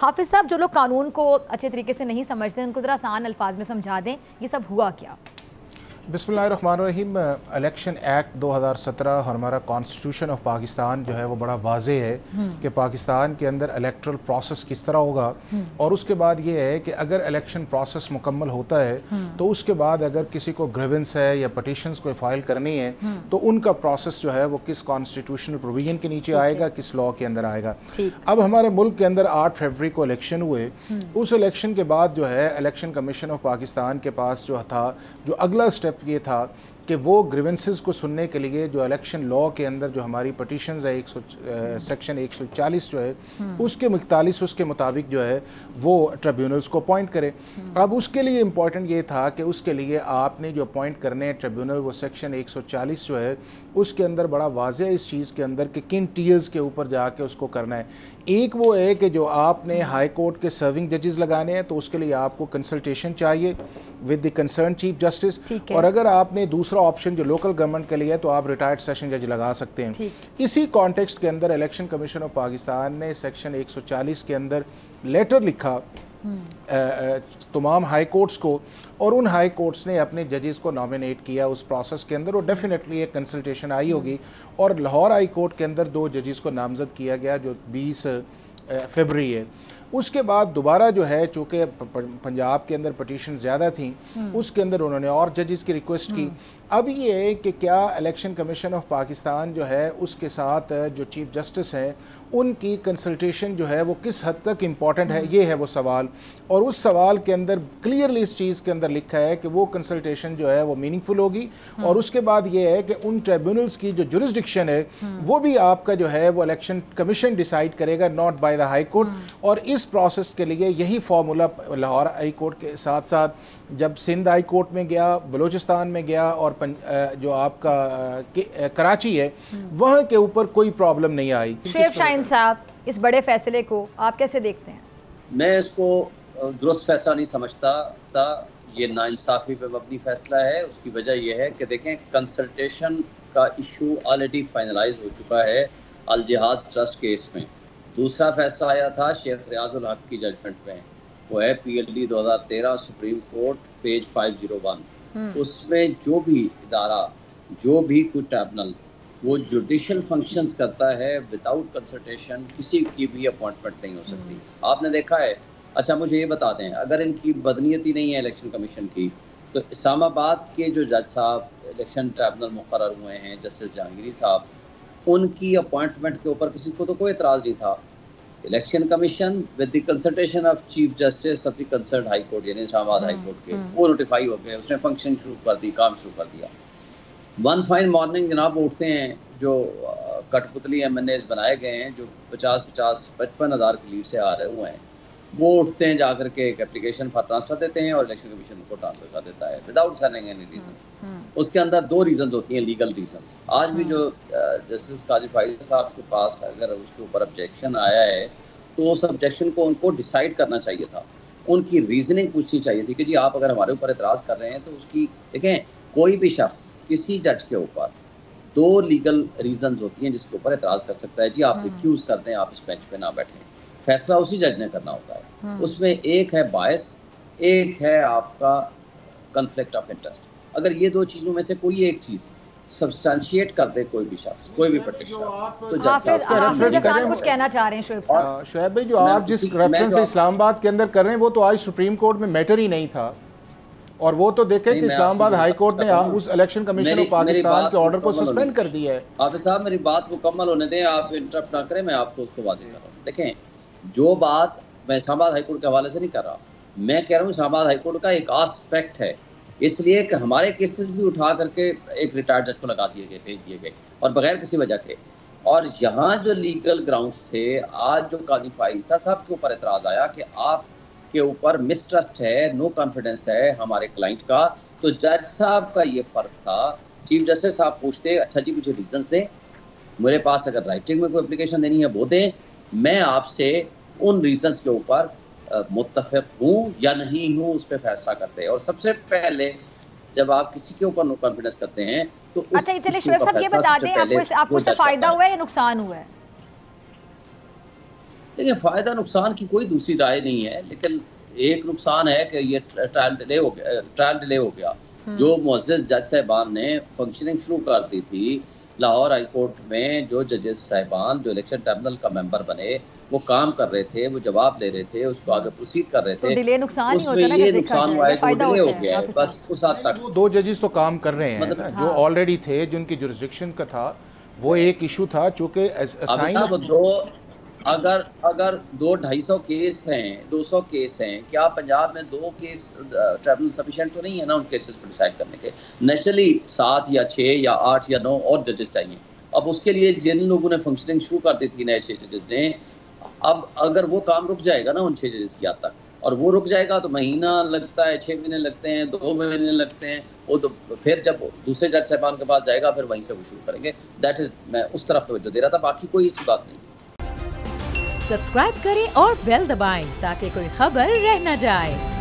हाफिज साहब, जो लोग कानून को अच्छे तरीके से नहीं समझते उनको ज़रा आसान अल्फाज में समझा दें, ये सब हुआ क्या? बिस्मिल्लाहिर्रहमानिर्रहीम। इलेक्शन एक्ट 2017 और हमारा कॉन्स्टिट्यूशन ऑफ पाकिस्तान जो है वो बड़ा वाजे है कि पाकिस्तान के अंदर इलेक्ट्रल प्रोसेस किस तरह होगा। और उसके बाद ये है कि अगर इलेक्शन प्रोसेस मुकम्मल होता है तो उसके बाद अगर किसी को ग्रीवेंस है या पटिशन्स कोई फाइल करनी है तो उनका प्रोसेस जो है वो किस कॉन्स्टिट्यूशनल प्रोविजन के नीचे आएगा, किस लॉ के अंदर आएगा। अब हमारे मुल्क के अंदर 8 फरवरी को इलेक्शन हुए। उस इलेक्शन के बाद जो है इलेक्शन कमीशन ऑफ पाकिस्तान के पास जो था, जो अगला स्टेप ये था कि वो ग्रीवेंसेस को सुनने के लिए जो इलेक्शन लॉ के अंदर जो हमारी पटिशन्स है सेक्शन 140 जो है उसके 41 उसके मुताबिक जो है वो ट्रिब्यूनल्स को अपॉइंट करे। अब उसके लिए इम्पॉर्टेंट ये था कि उसके लिए आपने जो अपॉइंट करने हैं ट्रिब्यूनल, वो सेक्शन 140 जो है उसके अंदर बड़ा वाज़ेह इस चीज़ के अंदर कि किन टीयर्स के ऊपर जाके उसको करना है। एक वो है कि जो आपने हाई कोर्ट के सर्विंग जजेस लगाने हैं तो उसके लिए आपको कंसल्टेशन चाहिए with the concern chief justice, और अगर आपने दूसरा ऑप्शन जो लोकल गवर्नमेंट के लिए है तो आप रिटायर्ड सेशन जज लगा सकते हैं। इसी कॉन्टेक्स्ट के अंदर इलेक्शन कमीशन ऑफ पाकिस्तान ने सेक्शन 140 के अंदर लेटर लिखा तमाम हाई कोर्ट्स को, और उन हाई कोर्ट्स ने अपने जजेस को नॉमिनेट किया उस प्रोसेस के अंदर। और डेफिनेटली एक कंसल्टेशन आई होगी और लाहौर हाई कोर्ट के अंदर 2 जजेस को नामजद किया गया जो 20 फरवरी है। उसके बाद दोबारा जो है चूँकि पंजाब के अंदर पटिशन ज़्यादा थी उसके अंदर उन्होंने और जजेस की रिक्वेस्ट की। अब ये है कि क्या इलेक्शन कमीशन ऑफ पाकिस्तान जो है उसके साथ जो चीफ जस्टिस हैं उनकी कंसल्टेशन जो है वो किस हद तक इम्पॉर्टेंट है, ये है वो सवाल। और उस सवाल के अंदर क्लियरली इस चीज़ के अंदर लिखा है कि वो कंसल्टेशन जो है वो मीनिंगफुल होगी। और उसके बाद ये है कि उन ट्रिब्यूनल्स की जो जुरिस्डिक्शन है वो भी आपका जो है वो इलेक्शन कमीशन डिसाइड करेगा, not by the high court. और इस प्रोसेस के लिए यही फार्मूला लाहौर हाई कोर्ट के साथ साथ जब सिंध हाई कोर्ट में गया, बलूचिस्तान में गया और जो आपका कराची है वहाँ के ऊपर कोई प्रॉब्लम नहीं आई। शुएब शाहीन साहब, इस बड़े फैसले को आप कैसे देखते हैं? मैं इसको दुरुस्त फैसला नहीं समझता था। ये नाइंसाफ़ी पे मबनी फैसला है। उसकी वजह यह है कि देखें, कंसल्टेशन का इशू ऑलरेडी फाइनलाइज हो चुका है अल जिहाद ट्रस्ट केस में। दूसरा फैसला आया था शेख रियाजुल हक की जजमेंट में, वो है PLD 2013 सुप्रीम कोर्ट पेज 501। उसमें जो भी इदारा, जो भी कोई ट्रिब्यूनल वो जुडिशल फंक्शंस करता है विदाउट कंसल्टेशन किसी की भी अपॉइंटमेंट नहीं हो सकती। आपने देखा है। अच्छा मुझे ये बता दें, अगर इनकी बदनीयती नहीं है इलेक्शन कमीशन की, तो इस्लामाबाद के जो जज साहब इलेक्शन ट्रिब्यूनल मुकर्रर हुए हैं जस्टिस जहांगीरी साहब, उनकी अपॉइंटमेंट के ऊपर किसी को तो कोई एतराज़ नहीं था। Election commission with the consultation of chief justice of the concerned high court यानी इस्लामाबाद हाई कोर्ट के, वो नोटिफाई हो गए, उसने फंक्शन शुरू कर दी, काम शुरू कर दिया। वन फाइन मॉर्निंग जनाब उठते हैं जो कठपुतली MNAs बनाए गए हैं जो 50-55 हज़ार की लीड से आ रहे हुए हैं, वो उठते हैं जाकर के एक एप्लीकेशन फॉर ट्रांसफ़र देते हैं और इलेक्शन कमीशन उनको ट्रांसफ़र कर देता है विदाउट सर्निंग एनी रीजन। उसके अंदर 2 रीज़न होती हैं, लीगल रीजंस। आज भी जो जस्टिस काजी फाइज साहब के पास अगर उसके ऊपर ऑब्जेक्शन आया है तो उस ऑब्जेक्शन को उनको डिसाइड करना चाहिए था, उनकी रीजनिंग पूछनी चाहिए थी कि जी आप अगर हमारे ऊपर एतराज़ कर रहे हैं तो उसकी, देखें कोई भी शख्स किसी जज के ऊपर 2 लीगल रीजंस होती हैं जिसके ऊपर एतराज़ कर सकता है। जी आप रिक्यूज़ करते हैं, आप इस बेंच पे ना बैठें, फैसला उसी जज ने करना होता है। उसमें एक है बायस, एक है आपका कन्फ्लिक्ट ऑफ इंटरेस्ट। अगर ये 2 चीज़ों में से कोई एक चीज़ सब्सटेंशिएट कर दे कोई भी शख्स, कोई भी पटिशनर, तो जज साहब कुछ कहना चाह रहे हैं। शुएब भाई, जो आप जिस रेफरेंस इस्लामाबाद के अंदर कर रहे हैं वो तो आज सुप्रीम कोर्ट में मैटर ही नहीं था। और वो तो देखें कि इस्लामाबाद हाई कोर्ट ने उस इलेक्शन कमीशन ऑफ पाकिस्तान के ऑर्डर को सस्पेंड कर दिया है। हाफिज साहब मेरी बात मुकम्मल होने दें, आप इंटरप्ट ना करें, मैं आपको उसको वाज़ेह कर रहा हूँ। देखें, जो बात मैं इस्लामाबाद हाई कोर्ट के हवाले से नहीं कर रहा, मैं कह रहा हूँ इस्लामाबाद हाई कोर्ट का एक आस्पेक्ट है, इसलिए कि हमारे केसेस भी उठा करके एक रिटायर्ड जज को लगा दिए गए, भेज दिए गए और बगैर किसी वजह के। और यहाँ जो लीगल ग्राउंड से आज जो काजी फाइसा साहब के ऊपर एतराज़ आया कि आप के ऊपर मिसट्रस्ट है, नो कॉन्फिडेंस है हमारे क्लाइंट का, तो जज साहब का ये फ़र्ज़ था, चीफ जस्टिस साहब पूछते अच्छा जी मुझे रीज़न दें, मेरे पास अगर राइटिंग में कोई एप्लीकेशन देनी है वो दें, मैं आपसे उन रीजंस के ऊपर मुत्तफ़िक़ हूँ या नहीं हूँ उस पर फैसला करते हैं। और सबसे पहले जब आप किसी के ऊपर नो कॉन्फिडेंस करते हैं तो अच्छा चलिए शुएब साहब ये बता दें, आपको इससे फ़ायदा हुआ है या नुकसान हुआ है? देखिए फ़ायदा नुकसान की कोई दूसरी राय नहीं है, लेकिन एक नुकसान है कि ये ट्रायल डिले हो गया। जो मुअज़्ज़ज़ जज साहिबान ने फंक्शनिंग शुरू कर दी थी लाहौर हाई कोर्ट में, जो जजेस साहिबान जो इलेक्शन ट्रिब्यूनल का मेंबर बने, वो काम कर रहे थे, वो जवाब ले रहे थे, उसको आगे प्रोसीड कर रहे थे। तो डिले नुकसान ही होता उसमें है ना, ये जब देखा नुकसान हुआ जाए है या कि वो फायदा डिले हो होता है गया है, आपके साथ? बस उस हद तक। वो 2 जजेस तो काम कर रहे हैं मतलब ना, हाँ। जो ऑलरेडी थे, जिनकी जुरिस्डिक्शन का था, वो एक इशू था चूँकि अब असाइन साहब दो अगर 200-250 केस हैं, 200 केस हैं, क्या पंजाब में 2 केस ट्रिब्यूनल सफिशिएंट तो नहीं है ना उन केसेस को डिसाइड करने के? नेशनली 7 या 6 या 8 या 9 और जजेस चाहिए। अब उसके लिए जिन लोगों ने फंक्शनिंग शुरू कर दी थी नए 6 जजेस ने, अब अगर वो काम रुक जाएगा ना उन 6 जजेस की हद तक, और वो रुक जाएगा तो महीना लगता है, 6 महीने लगते हैं, 2 महीने लगते हैं, वो तो फिर जब दूसरे जज साहिबान के पास जाएगा फिर वहीं से वो शुरू करेंगे। दैट इज़, मैं उस तरफ तवज्जो दे रहा था, बाकी कोई ऐसी बात नहीं। सब्सक्राइब करें और बेल दबाएं ताकि कोई खबर रह न जाए।